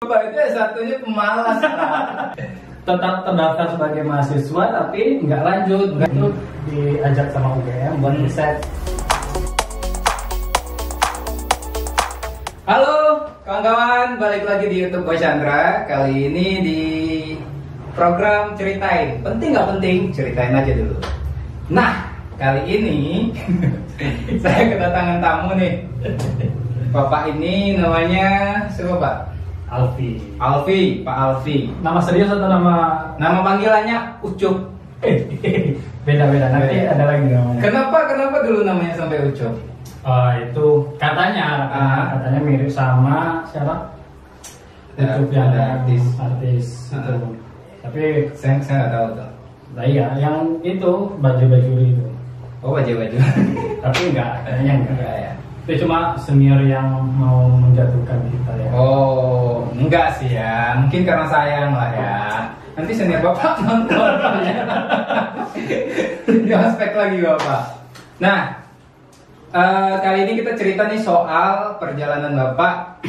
Bapak itu satunya pemalas, Pak. Tetap terdaftar sebagai mahasiswa tapi nggak lanjut. Itu diajak sama UGM buat riset. Halo kawan-kawan, balik lagi di YouTube Boy Chandra. Kali ini di program Ceritain. Penting nggak penting, ceritain aja dulu. Nah, kali ini saya kedatangan tamu nih. Bapak ini namanya siapa, Pak? Alfi. Pak Alfi. Nama serius atau nama Panggilannya Ucup. beda-beda nanti ada lagi namanya. Kenapa dulu namanya sampai Ucup? Itu katanya mirip sama siapa? Ucup yang artis itu. Tapi Saya nggak tahu tuh. nah iya, yang itu baju-baju itu. Oh, baju-baju. Tapi kayaknya enggak. Enggak ya. Itu cuma senior yang mau menjatuhkan kita ya. Oh, enggak sih ya. Mungkin karena sayang lah ya. Nanti senior Bapak nonton. Di aspek lagi Bapak. Nah, kali ini kita cerita nih soal perjalanan Bapak.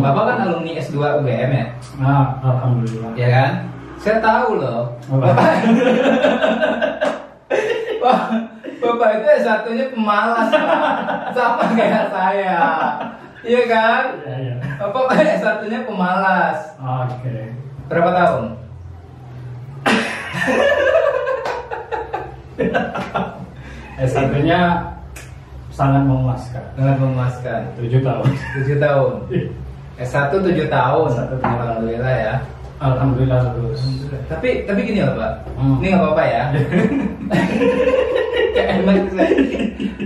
Bapak kan alumni S2 UGM ya? Nah, alhamdulillah. Ya kan? Saya tahu loh. Bapak itu satunya pemalas, Pak. Sama kayak saya. Iya kan? Iya. Bapak satunya pemalas. Oke. Berapa tahun? S1-nya sangat memuaskan. Sangat memuaskan. 7 tahun. 7 tahun. S1 7 tahun. S1 7 tahun. Alhamdulillah ya. Alhamdulillah lulus. Tapi gini loh, Pak. Ini nggak apa-apa ya. Kayak enak sih.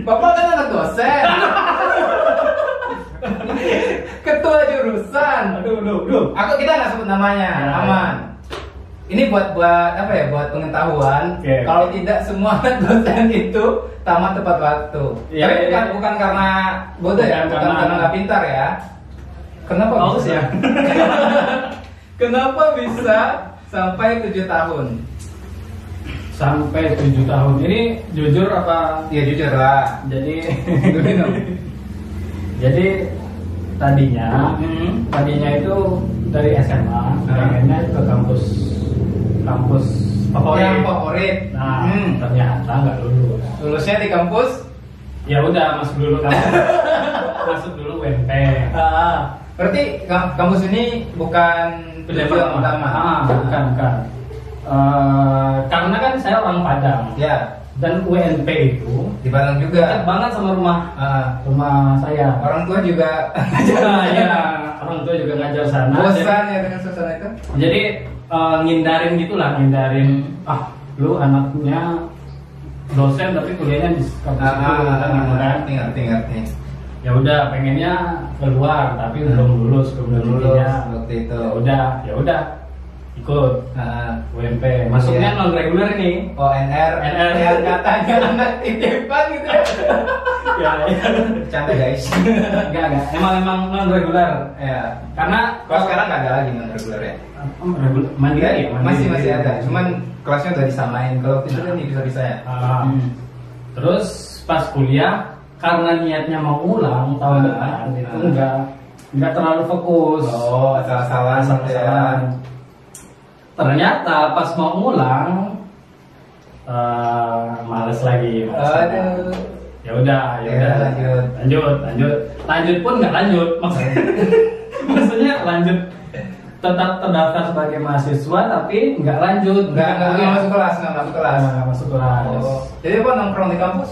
Bapak kan anak dosen. Ketua jurusan. Aduh. Kita nggak sebut namanya, Ya, aman. Ini buat apa ya? Buat pengetahuan. Oke. Kalau tidak semua anak dosen itu tamat tepat waktu. Ya, Tapi ya. bukan karena bodoh ya, bukan karena nggak pintar ya. Kenapa Haus bisa? ya? Kenapa bisa sampai 7 tahun? Sampai 7 tahun. Ini jujur apa? Ya jujur lah. Jadi Minum. jadi tadinya itu dari SMA pengennya ke kampus favorit. Yang favorit. Nah, ternyata nggak lulus. Lulusnya di kampus? Ya udah, masuk dulu kampus. Masuk dulu UNP. Berarti kampus ini bukan tujuan utama. Bukan. Karena kan saya orang Padang. Ya, Dan UNP itu di Padang juga. dekat banget sama rumah saya. Orang tua juga Ya, orang tua juga ngajar sana. bosan ya dengan suasana itu. Jadi ngindarin lu anaknya dosen tapi kuliahnya di kampus itu kan. Ngerti. Ya udah, pengennya keluar tapi belum lulus Waktu itu. Ya udah ikut UMP. Masuknya Iya. non reguler nih. NR yang katanya anak titipan gitu ya. Ya. Canda guys. Enggak. Emang non reguler. Ya. Karena Kalau sekarang nggak ada lagi non reguler ya. mandiri. Masih ada. Cuman kelasnya udah disamain. Kalau itu kan bisa ya. Terus pas kuliah, karena niatnya mau ulang tahun depan itu enggak terlalu fokus. Oh, asal-asalan. Ternyata pas mau ulang males lagi. Aduh. Ya udah. Lanjut pun nggak lanjut. Maksudnya lanjut tetap terdaftar sebagai mahasiswa tapi nggak lanjut. Nggak masuk kelas. Nggak masuk kelas. Oh. Jadi apa nongkrong di kampus?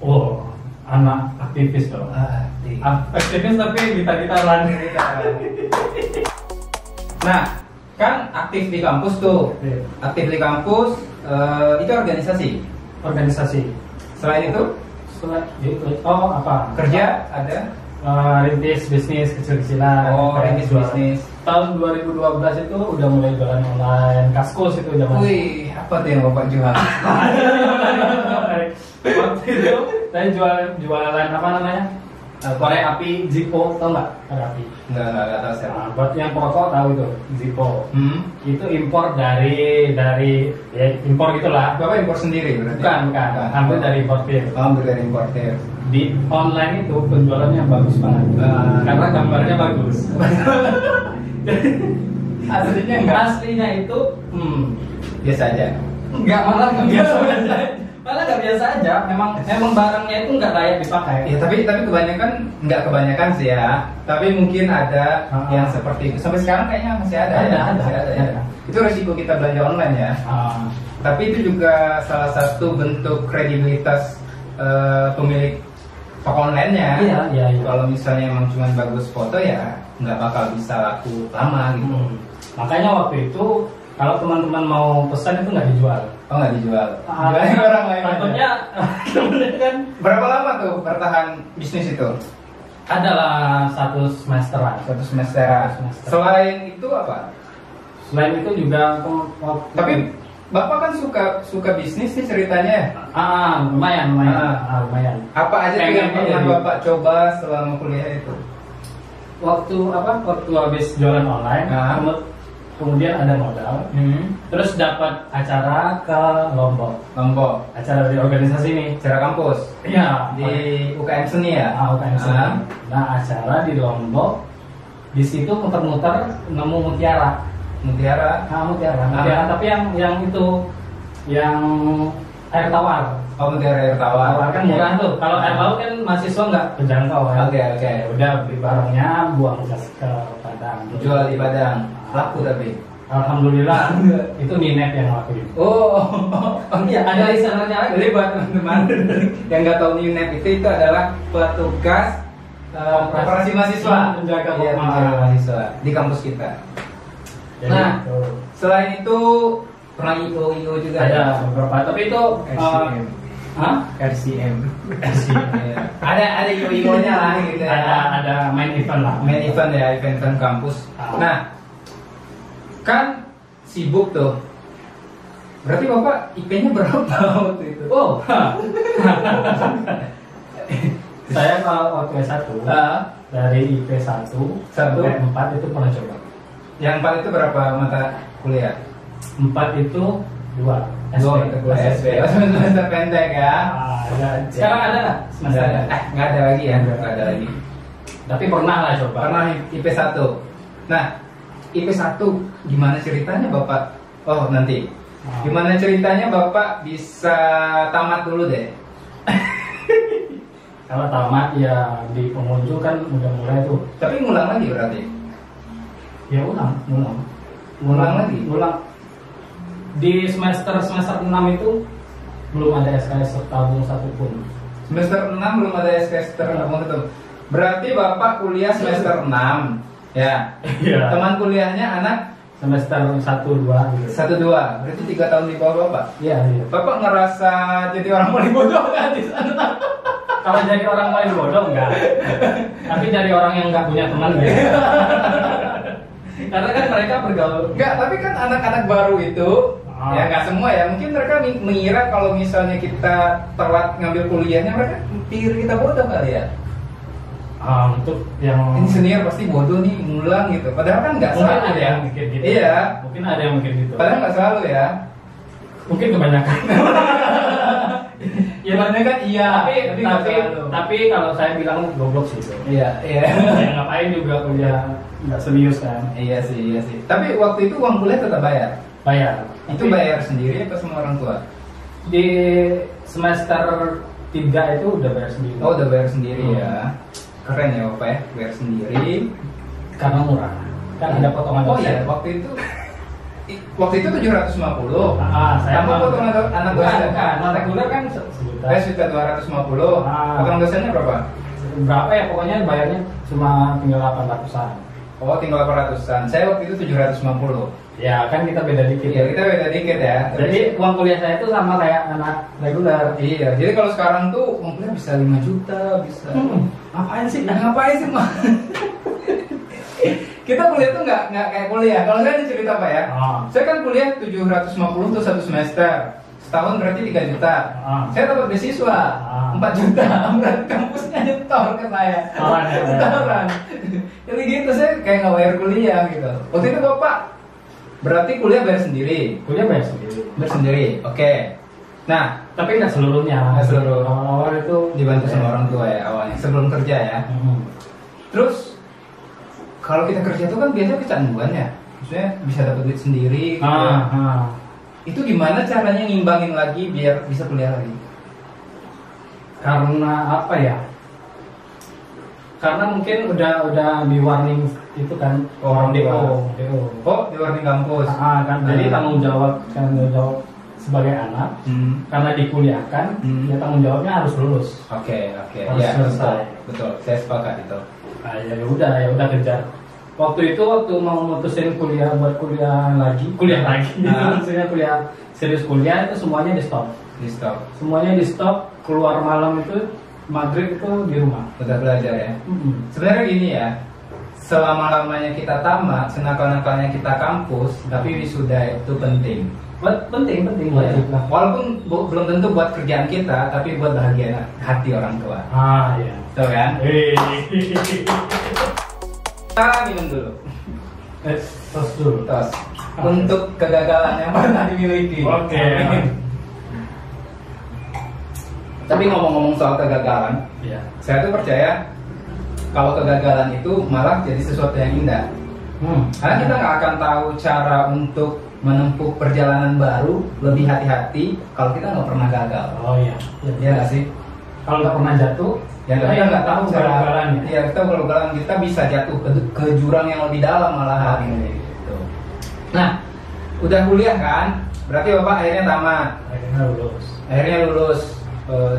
Oh, anak aktivis dong. Aktivis tapi gitar-gitaran. Nah, kan aktif di kampus tuh. Iya. Aktif di kampus itu organisasi. Selain itu apa? kerja ada. Rintis bisnis kecil-kecilan. Rintis bisnis. Tahun 2012 itu udah mulai jualan online, Kaskus itu zaman. Wih, apa tuh yang Bapak jual? Waktu itu saya jualan apa namanya? Korek api Zippo, tau nggak? Korek api. Nggak tahu saya. Buat yang perokok tahu itu Zippo. Itu impor dari ya impor gitulah. Bapak impor sendiri berarti? Bukan. Ambil dari importir. Ambil dari importir. Di online itu penjualannya bagus banget. Karena gambarnya bagus. Aslinya enggak. Aslinya itu Biasa aja. enggak, malah enggak biasa aja. Malah enggak biasa aja. Memang barangnya itu enggak layak dipakai. Ya, tapi kebanyakan nggak kebanyakan sih ya. Tapi mungkin ada yang seperti itu. Sampai sekarang kayaknya masih ada. Masih ada ya. Ada. Itu resiko kita belanja online ya. Tapi itu juga salah satu bentuk kredibilitas pemilik toko online-nya. Iya. Kalau misalnya emang cuma bagus foto ya nggak bakal bisa laku lama gitu. Makanya waktu itu kalau teman-teman mau pesan itu nggak dijual. Oh, nggak dijual. Jualnya ke orang lain. Takutnya kan Berapa lama tuh bertahan bisnis itu? adalah 1 semesteran. 1 semester. Selain itu apa? Selain itu juga Tapi Bapak kan suka bisnis nih ceritanya. lumayan. Lumayan. Apa aja tuh yang Pengen pernah jadi. Bapak coba selama kuliah itu? Waktu habis jualan online, kemudian ada modal, terus dapat acara ke Lombok, acara dari organisasi ini, Acara kampus iya di UKM Seni ya? UKM Seni. Nah, acara di Lombok, di situ muter-muter nemu mutiara. Mutiara, tapi yang itu yang air tawar. Oh, mutiara air tawar. Tawar kan murah tuh. Kalau air laut kan mahasiswa nggak terjangkau kan. Oke. Udah beli barangnya, buang ke Padang. Jual di Padang. Laku tapi. Alhamdulillah itu Ninet yang lakuin. Oh Iya, ada istilahnya lagi. Jadi buat teman-teman yang nggak tahu Ninet itu adalah petugas operasi mahasiswa, penjaga mahasiswa di kampus kita. Jadi, Nah, selain itu pernah IO juga ada beberapa, tapi itu RCM. RCM. Ada IO-nya lah gitu ya. ada main event lah. Main event ya, event kampus. Nah, kan sibuk tuh. Berarti Bapak IP-nya berapa waktu itu? Oh. Saya kalau waktu S1 dari IP 1 sampai 4 itu pernah coba. Yang 4 itu berapa mata kuliah? 4 itu 2 SP. Semester pendek ya. Sekarang ada nggak? Nggak ada lagi ya. Nggak ada lagi. Tapi pernah lah coba. Pernah IP 1. Nah, IP 1 gimana ceritanya Bapak? Oh, nanti. Gimana ceritanya Bapak bisa tamat dulu deh? Kalau tamat ya di pengunjung kan udah mulai tuh. Tapi ngulang lagi berarti? Ya ulang lagi. Di semester 6 itu belum ada SKS tertabung satupun. Semester 6 belum ada SKS tertabung itu. Berarti Bapak kuliah semester 6 ya? Iya. Teman kuliahnya anak Semester 1-2 gitu. 1-2, berarti 3 tahun di bawah Bapak? Iya. Bapak ngerasa jadi orang paling bodoh kan di sana? Kalau jadi orang paling bodoh enggak. Tapi dari orang yang nggak punya teman ya. Karena kan mereka bergaul. Enggak, tapi kan anak-anak baru itu ya nggak semua ya. Mungkin mereka mengira kalau misalnya kita telat ngambil kuliahnya, mereka pikir kita bodoh kali ya. Untuk yang ini senior pasti bodoh nih, ngulang gitu. Padahal kan nggak selalu ada ya. yang mikir gitu. Iya. Mungkin ada yang mikir gitu. Padahal nggak selalu ya. Mungkin kebanyakan. Ya kebanyakan iya. Tapi kalau saya bilang goblok sih itu. Iya. Ya, ngapain juga kuliah nggak serius kan? Iya sih. Tapi waktu itu uang kuliah tetap bayar. Bayar. Itu bayar sendiri atau sama orang tua? Di semester 3 itu udah bayar sendiri. Oh, udah bayar sendiri ya. Keren ya Bapak ya, bayar sendiri. Karena murah. Kan ada potongan Oh dosen. iya, waktu itu 750. Saya tambah potongan anak dosen. Anak reguler kan sejuta. Sudah 250. Potongan dosennya berapa? Berapa ya, pokoknya bayarnya cuma tinggal 800-an. Oh, tinggal 800-an. Saya waktu itu 750. Ya kan kita beda dikit. Iya, kita beda dikit ya. Jadi uang kuliah saya itu sama kayak anak reguler. Iya, jadi kalau sekarang tuh uang kuliah bisa 5 juta, bisa. Ngapain sih? Ngapain sih, Mah? Kita kuliah tuh nggak kayak kuliah. Kalau saya cerita Pak ya, saya kan kuliah 750 tuh 1 semester. Setahun berarti 3 juta. Saya dapat beasiswa 4 juta. Berarti kampusnya nyetor ke saya. Setoran. Jadi gitu, saya kayak nggak bayar kuliah gitu. Waktu itu Bapak berarti kuliah bayar sendiri. Kuliah bayar sendiri. Bayar sendiri. Oke. Nah, tapi nggak seluruhnya. Nggak seluruh. Awal-awal itu dibantu sama orang tua ya awalnya sebelum kerja ya. Terus kalau kita kerja itu kan biasanya kecanduan ya, maksudnya bisa dapat duit sendiri gitu ya. Itu gimana caranya ngimbangin lagi biar bisa kuliah lagi? Karena apa ya? Karena mungkin udah di warning itu kan orang DO. Oh, di warning kampus. Kan jadi tanggung jawab sebagai anak karena dikuliahkan, ya tanggung jawabnya harus lulus. Oke. Harus Ya, selesai. betul. Saya sepakat itu. Ya udah kejar. Waktu mau mutusin buat kuliah lagi. Maksudnya kuliah serius kuliah itu semuanya di stop. Semuanya di stop. Keluar malam itu maghrib itu di rumah. Udah belajar ya. Sebenarnya gini ya. Selama-lamanya kita tamat, senakal-nakalnya kita kampus, tapi wisuda itu penting. Penting Ya. Walaupun belum tentu buat kerjaan kita, tapi buat bahagia hati orang tua. Iya. Betul kan? Kita minum dulu. Tos dulu. Tos. Untuk kegagalan yang pernah dimiliki. Oke. Tapi ngomong-ngomong soal kegagalan, Iya. saya tuh percaya kalau kegagalan itu malah jadi sesuatu yang indah. Karena kita nggak akan tahu cara untuk menempuh perjalanan baru lebih hati-hati kalau kita nggak pernah gagal. Oh iya. Iya nggak sih? Kalau nggak pernah jatuh, Ya kita nggak tahu cara. gagalannya. Iya, kita ugal-ugalan kita bisa jatuh ke jurang yang lebih dalam malahan. Gitu. Nah, udah kuliah kan? Berarti Bapak akhirnya tamat. Akhirnya lulus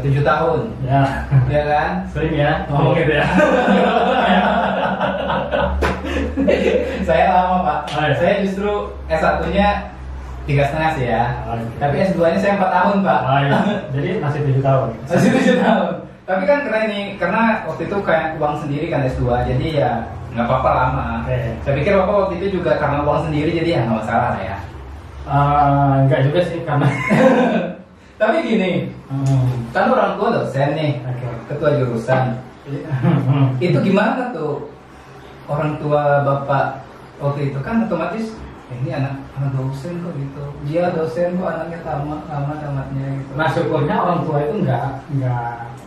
7 tahun. Ya. Ya kan? Sering ya ngomong gitu ya. Saya lama Pak. Oh, iya. Saya justru S1-nya 3,5 sih ya. Oh, iya. Tapi S2-nya saya 4 tahun Pak. Iya. Jadi masih 7 tahun. Masih 7 tahun. Tapi kan karena waktu itu kayak uang sendiri kan S2, jadi ya nggak apa-apa lama. Saya pikir Bapak waktu itu juga karena uang sendiri, jadi ya nggak masalah lah ya. Enggak juga sih karena. Tapi gini, kan orang tua dosen nih, ketua jurusan. Itu gimana tuh orang tua Bapak waktu itu kan otomatis ini anak dosen kok gitu. Dia dosen kok anaknya tamatnya gitu. Nah syukurnya orang tua itu nggak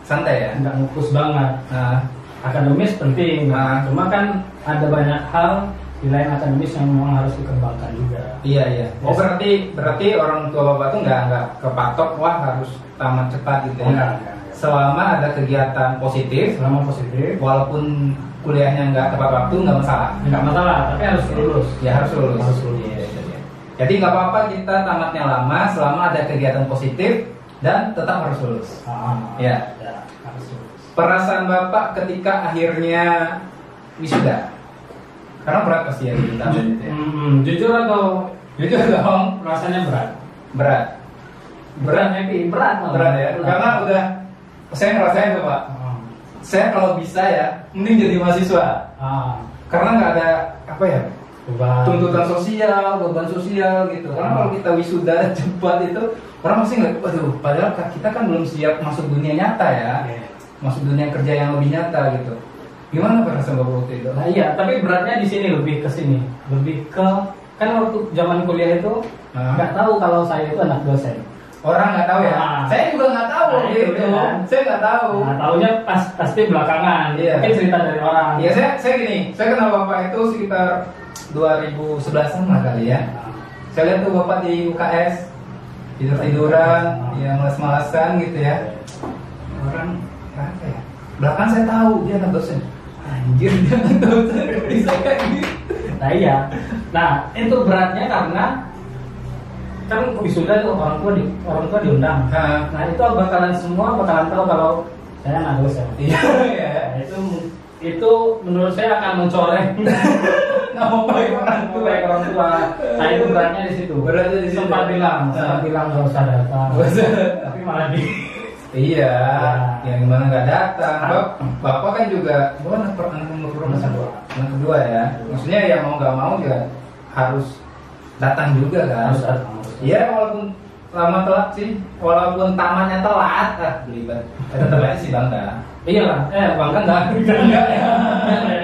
santai ya, nggak ngukus banget. Nah, Akademis penting, cuma kan ada banyak hal di lain akademis yang memang harus dikembangkan juga. Iya. Oh berarti orang tua Bapak tuh nggak kepatok wah harus tamat cepat gitu ya? Enggak. Selama ada kegiatan positif, walaupun kuliahnya nggak tepat waktu nggak masalah. Nggak masalah, tapi harus lulus. Ya harus lulus. Iya. Jadi nggak apa-apa kita tamatnya lama selama ada kegiatan positif dan tetap harus lulus. Ya. Harus lulus. Perasaan Bapak ketika akhirnya wisuda, karena berat pasti ya di tahun itu ya. Jujur dong, rasanya berat Berat ya. Karena udah saya ngerasain tuh Pak. Saya kalau bisa ya, mending jadi mahasiswa. Karena nggak ada apa ya, tuntutan sosial, beban sosial gitu. Karena kalau kita wisuda cepat itu orang pasti nggak, waduh, padahal kita kan belum siap masuk dunia nyata ya, masuk dunia kerja yang lebih nyata gitu. Gimana perasaan Bapak waktu itu? Nah iya, tapi beratnya di sini lebih ke kan waktu zaman kuliah itu nggak tahu kalau saya itu anak dosen. Orang nggak tahu ya. Saya juga nggak tahu waktu itu. Saya nggak tahu. Nah, tahunya pasti belakangan. Iya. Mungkin cerita dari orang. Iya, saya gini. Saya kenal Bapak itu sekitar 2011-an lah kali ya. Saya lihat tuh Bapak di UKS tiduran, ya malas-malasan gitu ya. Orang apa ya? Belakang saya tahu dia anak dosen. Anjir dia anak dosen. Bisa kayak gitu. Nah iya. Nah itu beratnya karena kan wisuda tuh orang tua diundang. Nah itu semua bakalan tahu kalau saya anak dosen. Iya. Nah, itu menurut saya akan mencoreng nama baik orang tua. Nah itu beratnya di situ. Sempat bilang nggak usah datang. Tapi malah di. Iya. Yang gimana nggak datang? Bapak kan juga anak kedua ya. Maksudnya ya mau nggak mau juga harus datang juga kan. Harus datang. Iya, walaupun lama telat sih, walaupun tamannya telat, belibet. Tetap aja sih bangga. Iya lah, bangga nggak?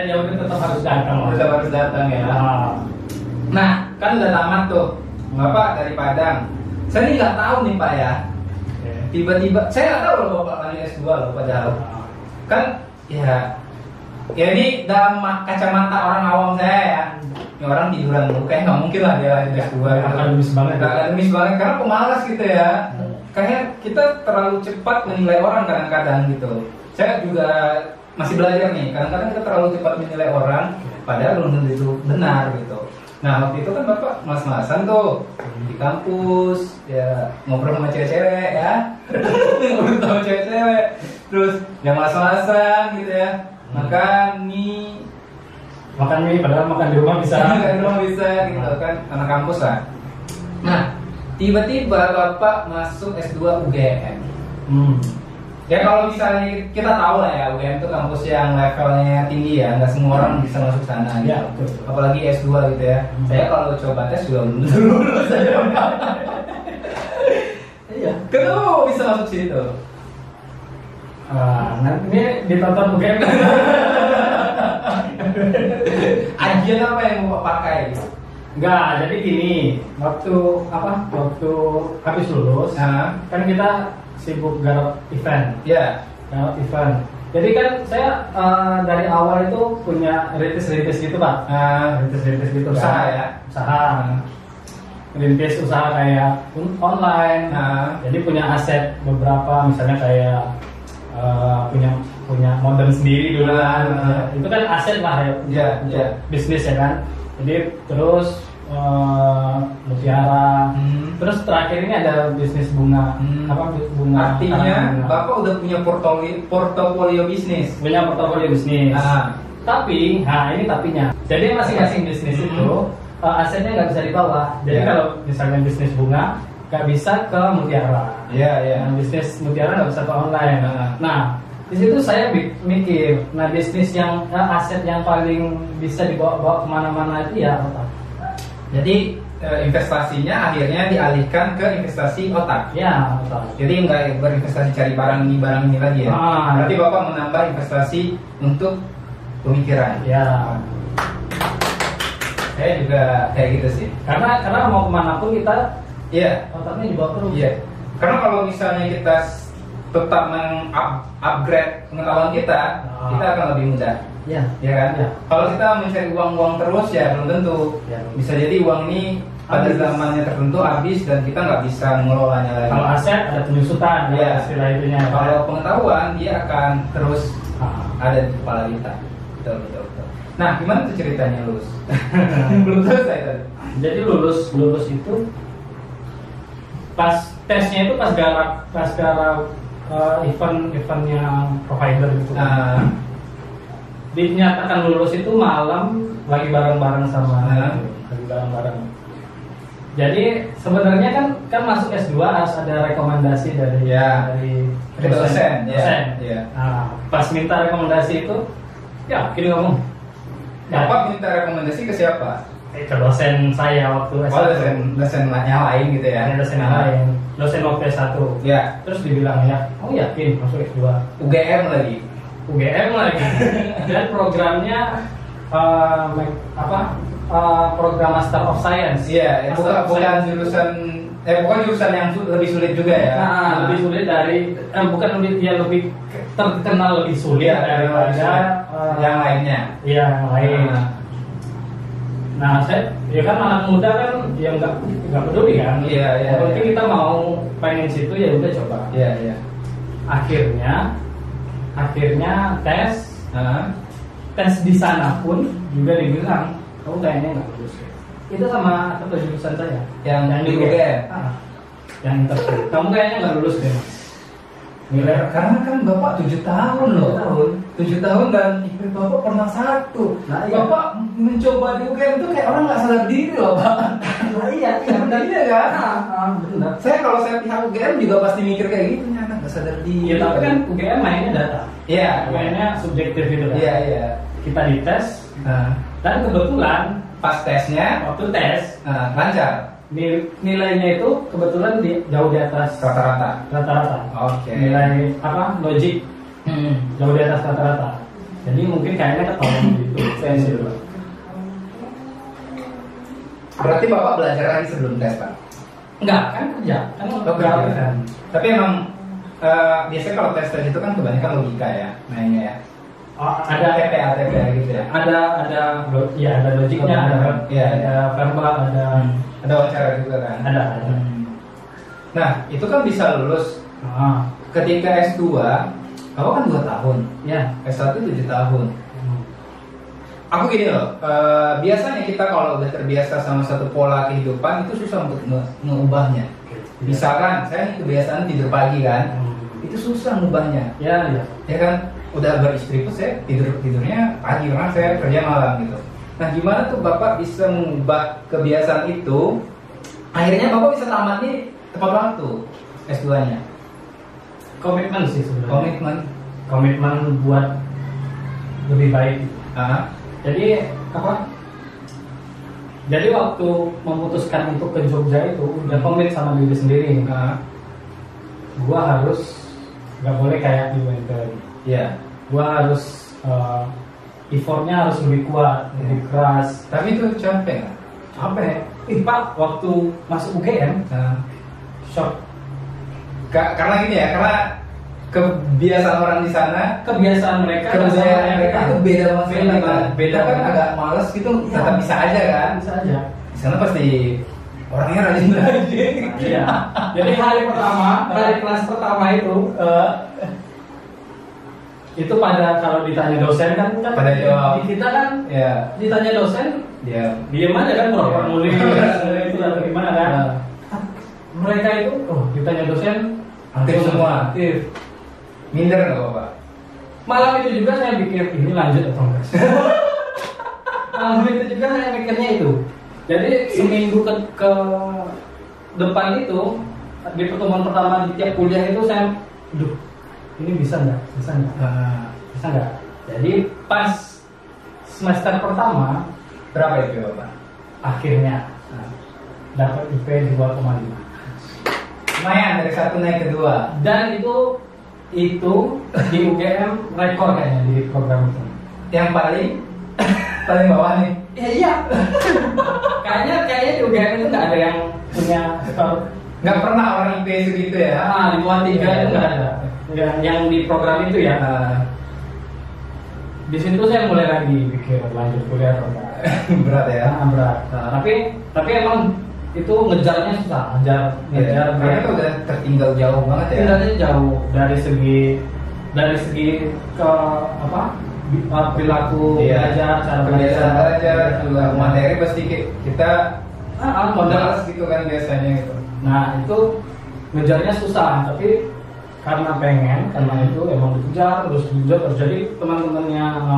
Ya udah tetap harus datang. Tetap harus datang ya. Nah, kan udah tamat tuh, Bapak dari Padang. Saya ini nggak tahu nih Pak ya. Tiba-tiba, saya nggak tahu loh Bapak lanjut S2 loh padahal. Kan, ya Ya ini dalam kacamata orang awam saya ya. Ini orang tiduran dulu, kayak nggak mungkin lah dia lanjut S2 gitu. Akademis banget. Akademis banget, karena pemalas gitu ya. Kayak kita terlalu cepat menilai orang kadang-kadang gitu. Saya juga masih belajar nih, kadang-kadang kita terlalu cepat menilai orang, padahal belum tentu itu benar gitu. Nah waktu itu kan Bapak mas-masan tuh di kampus, ya ngobrol sama cewek-cewek ya. Ngobrol sama cewek-cewek. Terus ya mas-masan gitu ya. Makan mie Padahal makan di rumah bisa. Makan di rumah bisa gitu kan, anak kampus lah. Nah tiba-tiba Bapak masuk S2 UGM. Ya kalau misalnya kita tahu lah ya, UGM itu kampus yang levelnya tinggi ya, nggak semua orang bisa masuk sana gitu. Ya, betul. Apalagi S2 gitu ya. Saya kalau coba tes juga belum tentu lulus aja. Iya. Kenapa bisa masuk situ? Nanti ini ditonton UGM. Ajian apa yang Bapak pakai? Enggak, jadi gini, waktu habis lulus, kan kita sibuk garap event. Ya. Garap event. Jadi kan saya dari awal itu punya rintis-rintis gitu Pak. Rintis-rintis gitu. Usaha ya? Usaha. Rintis usaha kayak online. Jadi punya aset beberapa, misalnya kayak punya modem sendiri dulu kan. Itu kan aset lah ya, untuk bisnis ya kan. Jadi terus mutiara. Terus terakhir ini ada bisnis bunga. Bunga. Artinya Bapak udah punya portofolio bisnis. Punya portofolio bisnis. Tapi, ini tapinya. Jadi masing-masing bisnis itu asetnya nggak bisa dibawa. Jadi kalau misalnya bisnis bunga nggak bisa ke mutiara. Nah, bisnis mutiara nggak bisa ke online. Nah, di situ saya mikir, bisnis yang aset yang paling bisa dibawa kemana-mana itu ya otak. Jadi investasinya akhirnya dialihkan ke investasi otak. Ya, otak. Jadi nggak berinvestasi cari barang ini lagi ya. Berarti Bapak menambah investasi untuk pemikiran. Ya. Saya juga kayak gitu sih. Karena mau kemana pun kita, otaknya dibawa terus. Iya. Karena kalau misalnya kita tetap meng-upgrade pengetahuan kita akan lebih mudah. Ya kan? Kalau kita mencari uang terus ya belum tentu. Bisa jadi uang ini pada zamannya tertentu habis dan kita nggak bisa mengelolanya lagi. Kalau aset ada penyusutan, istilah itunya. Kalau pengetahuan dia akan terus ada di kepala kita. Betul. Nah, gimana tuh ceritanya lulus? Belum selesai tadi. Jadi lulus itu pas tesnya itu pas garap eventnya provider gitu. Dinyatakan lulus itu malam lagi bareng-bareng sama lagi bareng-bareng. Jadi sebenarnya kan masuk S2 harus ada rekomendasi dari dosen. Nah, pas minta rekomendasi itu gini ngomong. Bapak minta rekomendasi ke siapa? Ke dosen saya waktu S1. Dosen lain gitu ya? Dosen lain. Dosen waktu S1. Ya. Terus dibilang yakin masuk S2. UGM lagi. Dan programnya program Master of Science. Iya, bukan jurusan yang lebih sulit juga ya. Lebih sulit dari lebih terkenal lebih sulit daripada yang lainnya. Iya, yang lain. Nah, saya kan anak muda kan yang nggak peduli kan. Yang penting kita mau pengen situ ya udah coba. Iya. Akhirnya tes di sana pun juga dibilang kamu kayaknya nggak lulus. Itu sama satu jurusan saya yang di UGM. Yang interview. Kamu kayaknya nggak lulus deh mas. Karena kan Bapak 7 tahun loh. 7 tahun dan istri Bapak pernah 1. Nah, Bapak mencoba di UGM itu kayak orang nggak sadar diri loh Pak. Iya kan? Benar. Kalau saya pihak UGM juga pasti mikir kayak gitu, anak nggak sadar diri. Tapi kan UGM mainnya data. Mainnya subjektif gitu kan. Iya. Kita dites. Dan kebetulan pas tesnya, waktu tes lancar. Nilainya itu kebetulan jauh di atas rata-rata. Oke. Nilai logik jauh di atas rata-rata. Jadi mungkin kayaknya ketolong gitu. Saya sih dulu. Berarti Bapak belajar lagi sebelum tes Pak? Enggak, kan kerja. Kan. Tapi emang biasanya kalau tes itu kan kebanyakan logika ya mainnya ya. ada ATP gitu ya. Ada logiknya, ada verbal, ada wawancara juga kan. Ada. Nah, itu kan bisa lulus. Ketika S2, kamu kan 2 tahun. Ya. S1 7 tahun. Aku gini loh, biasanya kita kalau udah terbiasa sama satu pola kehidupan itu susah untuk mengubahnya. Misalkan saya kebiasaan tidur pagi kan, itu susah mengubahnya. Ya kan, udah beristri pun saya tidurnya pagi karena saya kerja malam gitu. Nah, gimana tuh Bapak bisa mengubah kebiasaan itu? Akhirnya Bapak bisa tamat nih tepat waktu S2-nya. Komitmen sih sebenarnya. Komitmen buat lebih baik. Jadi Jadi waktu memutuskan untuk ke Jogja itu udah komit sama diri sendiri. Gua harus nggak boleh kayak di Wellington. Gua harus effortnya harus lebih kuat, lebih keras. Tapi itu capek nggak? Capek. Pak, waktu masuk UGM, shock. Karena gini ya, karena kebiasaan orang di sana, kebiasaan mereka itu beda banget. Beda kan agak males gitu, tetap bisa aja kan? Bisa aja. Di sana pasti orangnya rajin. Iya. Jadi hari kelas pertama itu pada kalau ditanya dosen kan pada jawab. Kita kan ditanya dosen diam aja kan, pura-pura nulis itu atau gimana kan. Mereka itu ditanya dosen aktif semua. Minder nggak Bapak? Malam itu juga saya pikir ini lanjut atau enggak. Malam itu juga saya mikirnya itu. Jadi seminggu ke depan itu di pertemuan pertama di tiap kuliah itu saya, ini bisa nggak? Jadi pas semester pertama berapa itu Bapak? Akhirnya dapat IP 2,5. Lumayan dari 1 naik ke 2. Dan itu di UGM rekor kayaknya di program itu. Yang paling bawah nih. Iya. Kayaknya di UGM itu nggak ada yang punya skor. Nggak pernah orang IP segitu ya? Di bawah 3 itu nggak ada. Yang di program itu ya. Di situ saya mulai lagi pikir lanjut kuliah atau enggak. Berat ya? Berat. Tapi emang itu ngejarnya susah, ngejar karena itu udah tertinggal jauh banget ya. Tinggalnya jauh dari segi ke perilaku belajar, cara belajar juga materi pasti kita modal gitu kan biasanya gitu. Nah itu ngejarnya susah, tapi karena itu emang dikejar terus jadi teman-temannya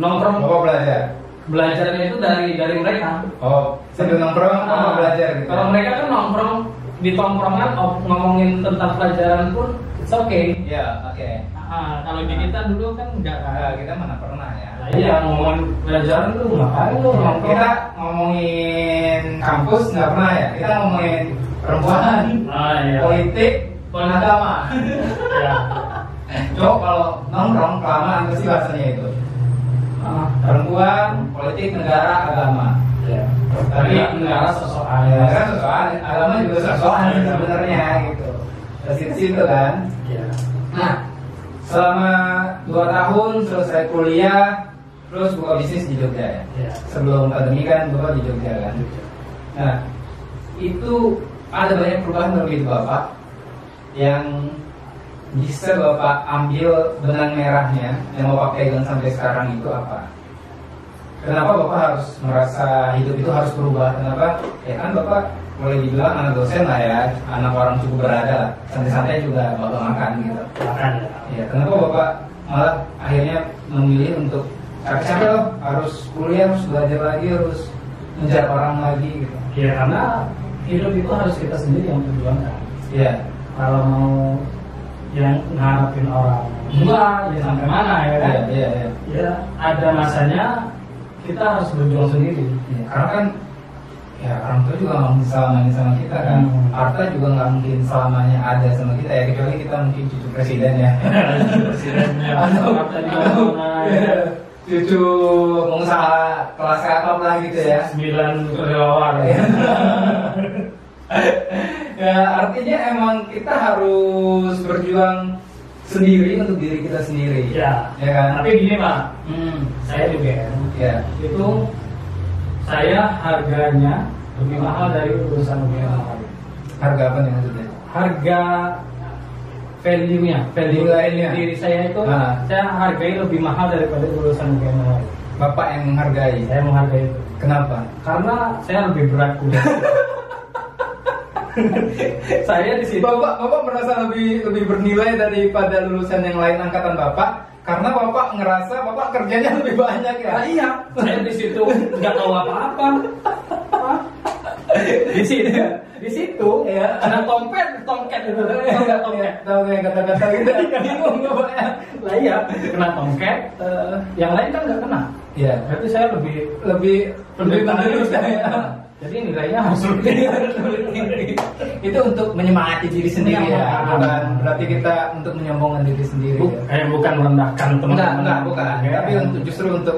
nongkrong belajarnya itu dari mereka. Sambil nongkrong apa belajar gitu. Kalau mereka kan nongkrong di tongkrongan ngomongin tentang pelajaran pun it's okay. Oke. Kalau di kita dulu kan enggak, kita mana pernah ya. Iya, ngomongin pelajaran tuh ngapain lu nongkrong. Kita ngomongin kampus nggak pernah ya. Kita ngomongin perempuan, politik, agama. Coba kalau nongkrong kelamaan pasti bahasanya itu. Perempuan, politik, negara, agama. Tapi negara sosokan. Agama juga sosokan sebenarnya gitu. Dari situ kan. Nah, selama 2 tahun selesai kuliah, terus buka bisnis di Jogja ya. Sebelum pandemi kan Bapak di Jogja kan. Nah, itu ada banyak perubahan dalam hidup Bapak yang bisa Bapak ambil benang merahnya yang Bapak pegang sampai sekarang itu apa? Kenapa Bapak harus merasa hidup itu harus berubah? Kenapa? Ya kan Bapak boleh dibilang anak dosen lah ya, anak orang cukup berada lah, santai-santai juga Bapak makan gitu. Ya, kenapa Bapak malah akhirnya memilih untuk capek-capek loh, harus kuliah, harus belajar lagi, harus mengejar orang lagi gitu? Ya karena hidup itu harus kita sendiri yang perjuangkan. Kalau mau yang ngarepin orang ya sampai mana ya kan? Ya ada masanya kita harus berjuang sendiri. Karena kan ya orang tua juga nggak mungkin selamanya sama kita kan. Harta juga nggak mungkin selamanya ada sama kita ya, kecuali kita mungkin cucu presiden ya. Atau cucu pengusaha kelas kakap lah gitu ya. 9 relawan. Ya artinya emang kita harus berjuang sendiri untuk diri kita sendiri. Ya. Ya kan? Tapi gini Pak, saya juga Ya. itu saya harganya lebih mahal dari lulusan UGM. Harga apa nih maksudnya? Harga value-nya, value Nilainya. diri saya itu Ah. saya hargai lebih mahal daripada lulusan UGM. Bapak yang menghargai. Saya menghargai itu Kenapa? karena saya lebih berat kuliah. Saya di situ. Bapak merasa lebih bernilai daripada lulusan yang lain angkatan Bapak karena Bapak ngerasa Bapak kerjanya lebih banyak ya. Nah, iya, saya di situ nggak tahu apa-apa. Di situ Ya. ada tongket itu, Tahu kayak kata-kata gitu. Bingung Bapak ya. Lah iya, kena tongket. Yang lain kan nggak kena. Iya. Berarti saya lebih menderita ya. Jadi nilainya harus lebih tinggi. Itu untuk menyemangati diri sendiri ya. Bukan berarti kita untuk menyombongkan diri sendiri. Bukan merendahkan teman-teman. Enggak, bukan. Tapi justru untuk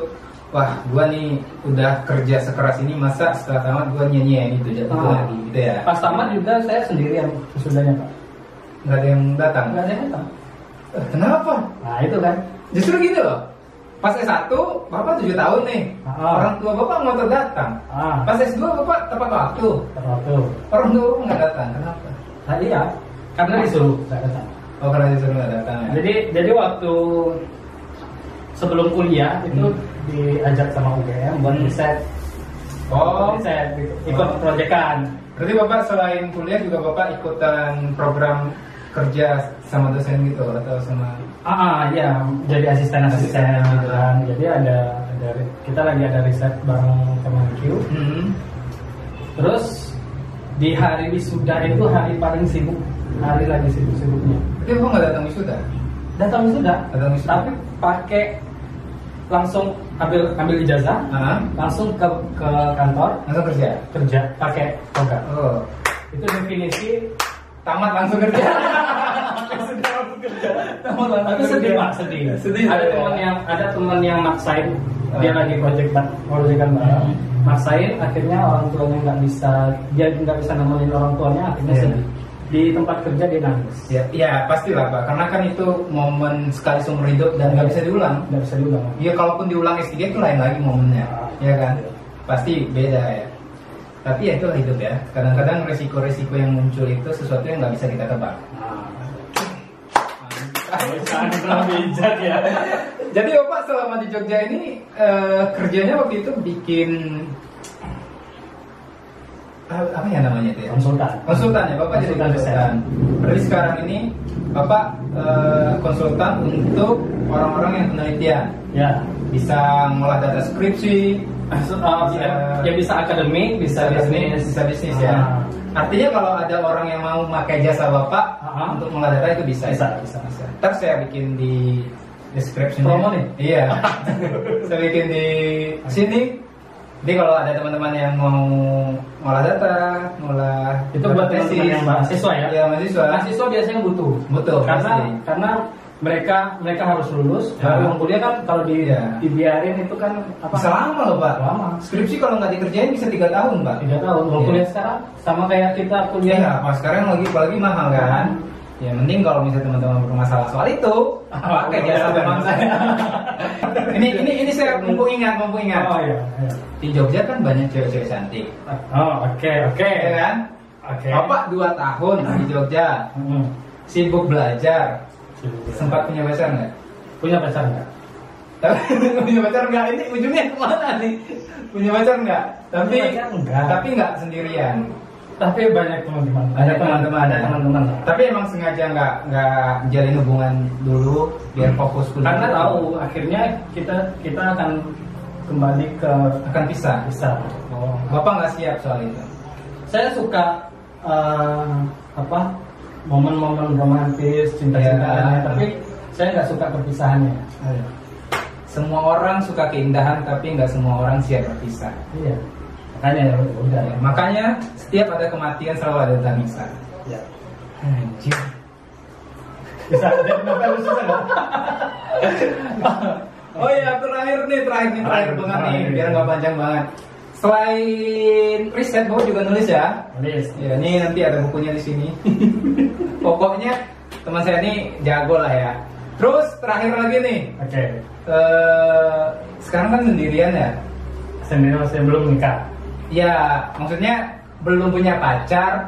wah, gua nih udah kerja sekeras ini, masa setelah tamat gua nyanyiin itu jatuh lagi gitu ya. Pas tamat juga saya sendirian sesudahnya Pak. Nggak ada yang datang. Nggak ada yang datang. Kenapa? Nah itu kan. Justru gitu loh. Pas S1, Bapak 7 tahun nih. Orang tua Bapak ngotot datang. Pas S2, Bapak tepat waktu. Orang tua Bapak nggak datang. Kenapa? Nah iya, karena disuruh nggak datang. Oh, karena disuruh nggak datang ya? Jadi waktu sebelum kuliah itu diajak sama UGM buat riset. Riset, ikut proyekan. Berarti Bapak selain kuliah juga Bapak ikutan program kerja sama dosen gitu atau sama? Ya, jadi asisten gitu kan. Jadi ada kita lagi ada riset bareng Kemenq. Terus di hari wisuda itu hari paling sibuk, hari lagi sibuk-sibuknya. Tapi Bapak nggak datang wisuda? Datang wisuda, Tapi pakai langsung ambil ijazah, langsung ke kantor, langsung kerja pakai program. Oh, itu definisi tamat langsung kerja. Tapi sedih Pak, sedih. Ada teman yang maksain, dia lagi proyekan bareng, maksain, akhirnya orang tuanya nggak bisa nemenin orang tuanya, akhirnya sedih. Di tempat kerja dia nangis. Ya pastilah Pak, karena kan itu momen sekali seumur hidup dan nggak bisa diulang. Iya, kalaupun diulang S3 itu lain lagi momennya, ya kan? Pasti beda ya. Tapi ya itulah hidup ya. Kadang-kadang resiko-resiko yang muncul itu sesuatu yang nggak bisa kita tebak. Bijak ya. Jadi Bapak selama di Jogja ini kerjanya waktu itu bikin apa ya namanya itu ya? Konsultan ya, Bapak jadi konsultan. Berarti sekarang ini Bapak konsultan untuk orang-orang yang penelitian. Ya. Bisa ngolah data skripsi, bisa akademik, bisa bisnis ya. Artinya kalau ada orang yang mau memakai jasa Bapak untuk ngolah data itu bisa. Ntar saya bikin di description promo nih. Iya. Saya bikin di sini. Jadi kalau ada teman-teman yang mau ngolah data, itu buat teman-teman yang mahasiswa ya. Iya, mahasiswa biasanya butuh. Karena mereka harus lulus. Kalau kuliah kan kalau dibiarin itu kan bisa lama loh Pak. Lama. Skripsi kalau nggak dikerjain bisa 3 tahun Pak. 3 tahun. Kuliah sekarang sama kayak kita kuliah. Iya, Pak, sekarang lagi mahal kan. Ya mending kalau misalnya teman-teman bermasalah soal itu pakai jasa teman saya. ini saya mumpung ingat. Oh iya. Di Jogja kan banyak cewek-cewek cantik. Oke. Ya kan? Bapak 2 tahun di Jogja. Sibuk belajar. Sempat punya pacar nggak? Punya pacar nggak? Punya pacar nggak? Ini ujungnya kemana nih? Punya pacar nggak? Tapi nggak sendirian. Tapi banyak teman-teman. Ada teman-teman. Tapi emang sengaja nggak jalin hubungan dulu biar fokus kuliah. Karena tahu akhirnya kita akan kembali akan pisah. Oh. Bapak nggak siap soal itu. Saya suka momen-momen romantis, cinta-cintaannya, tapi saya nggak suka perpisahannya. Semua orang suka keindahan, tapi nggak semua orang siap berpisah. Iya. Makanya udah ya. Makanya setiap ada kematian selalu ada tangisan. Ya. Anjir. Bisa jadi novel susah nggak? Oh iya, terakhir banget nih, biar nggak panjang banget. Selain riset, Bapak juga nulis ya? Nulis. Ya, ini nanti ada bukunya di sini. Pokoknya teman saya ini jago lah ya. Terus terakhir lagi nih. Oke. Sekarang kan sendirian ya. Sendirian, saya belum nikah. Ya, maksudnya belum punya pacar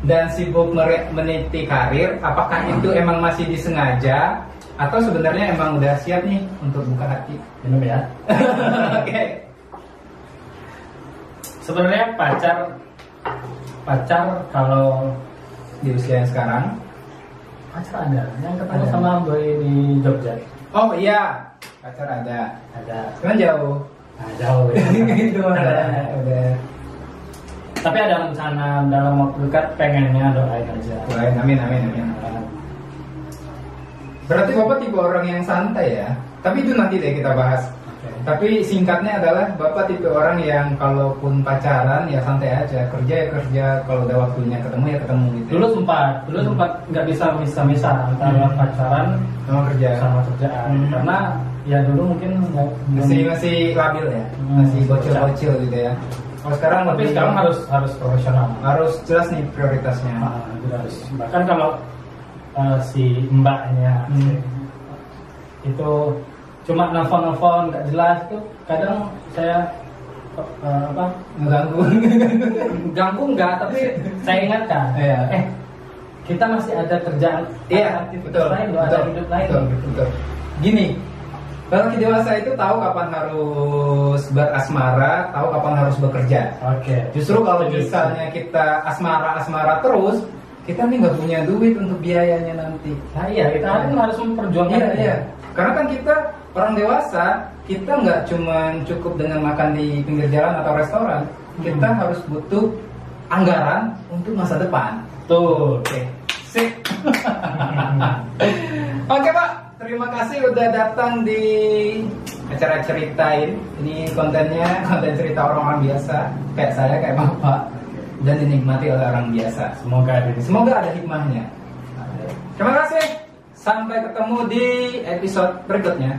dan sibuk meniti karir. Apakah itu emang masih disengaja atau sebenarnya emang udah siap nih untuk buka hati? Minum ya. Oke. Sebenarnya pacar kalau Di usia yang sekarang. pacar ada, yang ketemu Ada. sama boy di Jogja. Oh iya, pacar ada. Ada. Cuman jauh. Nah, jauh ya. Itu udah. Tapi ada rencana dalam waktu dekat pengennya doain aja. Doain, amin. Berarti Bapak tipe orang yang santai ya. Tapi itu nanti deh kita bahas. Oke. Tapi singkatnya adalah Bapak tipe orang yang kalaupun pacaran ya santai aja, kerja ya kerja, kalau udah waktunya ketemu ya ketemu gitu. Dulu sempat nggak bisa misah antara pacaran sama kerja. sama kerjaan, karena ya dulu mungkin nggak Masih labil ya, masih bocil-bocil gitu ya. Kalau sekarang tapi lebih- sekarang harus profesional. harus jelas nih prioritasnya. Itu harus. Bahkan kalau si mbaknya itu cuma nelfon nggak jelas tuh, kadang saya Ngeganggu. ganggu nggak, tapi saya ingatkan, Iya. kita masih ada kerjaan Iya, aktivitas betul. lain, loh, ada hidup lain. Betul. Gini, lelaki dewasa itu tahu kapan harus berasmara, tahu kapan harus bekerja. Oke. Justru kalau misalnya kita asmara terus, kita nih nggak punya duit untuk biayanya nanti. Nah, iya, kita kan harus memperjuangkan. Iya. Karena kan kita orang dewasa, kita nggak cuma cukup dengan makan di pinggir jalan atau restoran. Kita harus butuh anggaran untuk masa depan. Tuh. Oke, sip. Oke Pak, terima kasih udah datang di acara Ceritain. Ini kontennya konten cerita orang-orang biasa, kayak saya, kayak Bapak, dan dinikmati oleh orang biasa. Semoga ada hikmahnya. Terima kasih. Sampai ketemu di episode berikutnya.